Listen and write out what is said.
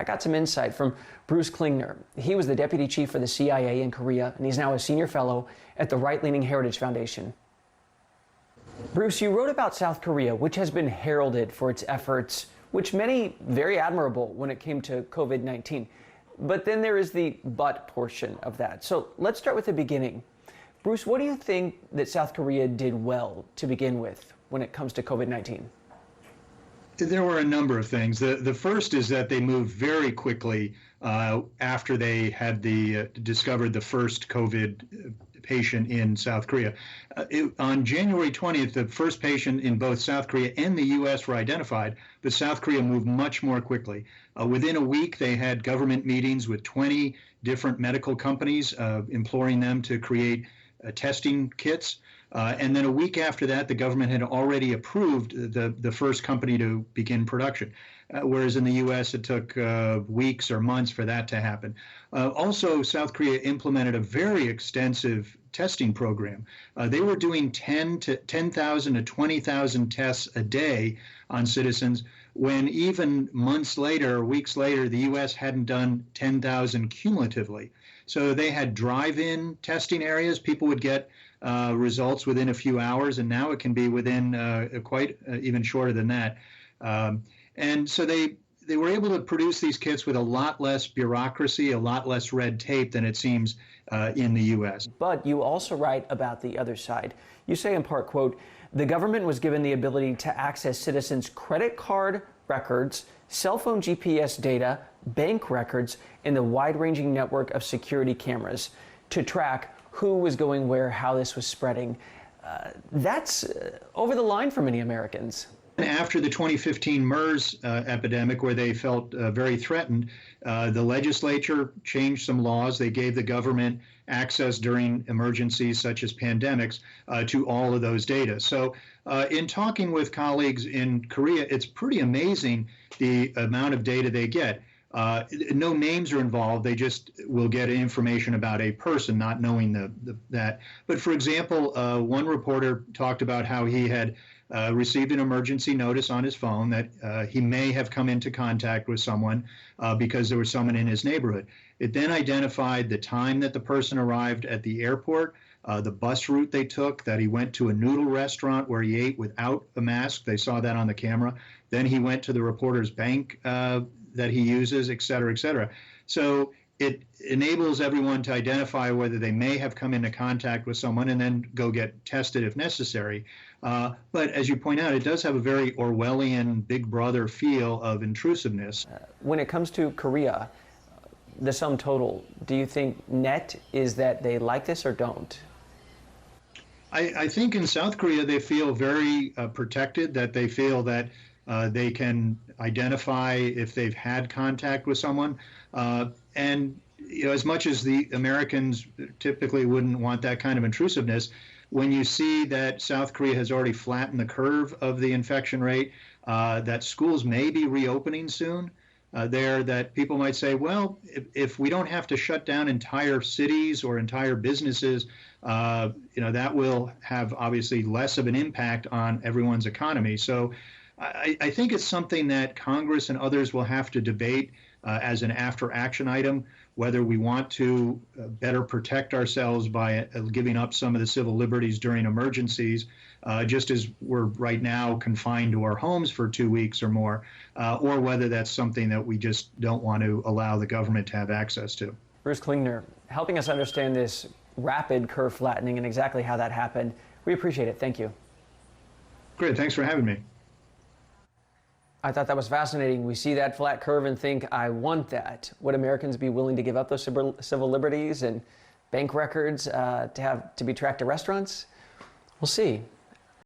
I got some insight from Bruce Klingner. He was the deputy chief for the CIA in Korea, and he's now a senior fellow at the right-leaning Heritage Foundation. Bruce, you wrote about South Korea, which has been heralded for its efforts, which many very admirable when it came to COVID-19. But then there is the but portion of that. So let's start with the beginning. Bruce, what do you think that South Korea did well to begin with when it comes to COVID-19? There were a number of things. The first is that they moved very quickly after they had discovered the first COVID patient in South Korea. On January 20th, the first patient in both South Korea and the U.S. were identified, but South Korea moved much more quickly. Within a week, they had government meetings with 20 different medical companies, imploring them to create testing kits. And then a week after that, the government had already approved the first company to begin production, whereas in the U.S. it took weeks or months for that to happen. Also, South Korea implemented a very extensive testing program. They were doing 10,000 to 20,000 tests a day on citizens, when even months later, weeks later, the U.S. hadn't done 10,000 cumulatively. So they had drive-in testing areas. People would get results within a few hours, and now it can be within even shorter than that. And so they were able to produce these kits with a lot less bureaucracy, a lot less red tape than it seems in the U.S. But you also write about the other side. You say in part, quote, the government was given the ability to access citizens' credit card records, cell phone GPS data, bank records, and the wide-ranging network of security cameras to track who was going where, how this was spreading. That's over the line for many Americans. After the 2015 MERS epidemic, where they felt very threatened, the legislature changed some laws. They gave the government access during emergencies such as pandemics to all of those data. So in talking with colleagues in Korea, it's pretty amazing the amount of data they get. No names are involved. They just will get information about a person, not knowing that. But for example, one reporter talked about how he had received an emergency notice on his phone that he may have come into contact with someone because there was someone in his neighborhood. It then identified the time that the person arrived at the airport, the bus route they took, that he went to a noodle restaurant where he ate without a mask. They saw that on the camera. Then he went to the reporter's bank that he uses, et cetera, et cetera. So it enables everyone to identify whether they may have come into contact with someone and then go get tested if necessary. But as you point out, it does have a very Orwellian Big Brother feel of intrusiveness. When it comes to Korea, the sum total, do you think net is that they like this or don't? I think in South Korea they feel very protected, that they feel that they can identify if they've had contact with someone. And as much as the Americans typically wouldn't want that kind of intrusiveness, when you see that South Korea has already flattened the curve of the infection rate, that schools may be reopening soon, that people might say, well, if we don't have to shut down entire cities or entire businesses, that will have obviously less of an impact on everyone's economy. So I think it's something that Congress and others will have to debate as an after-action item, whether we want to better protect ourselves by giving up some of the civil liberties during emergencies, just as we're right now confined to our homes for 2 weeks or more, or whether that's something that we just don't want to allow the government to have access to. Bruce Klingner, helping us understand this rapid curve flattening and exactly how that happened. We appreciate it. Thank you. Great. Thanks for having me. I thought that was fascinating. We see that flat curve and think, I want that. Would Americans be willing to give up those civil liberties and bank records to be tracked to restaurants? We'll see.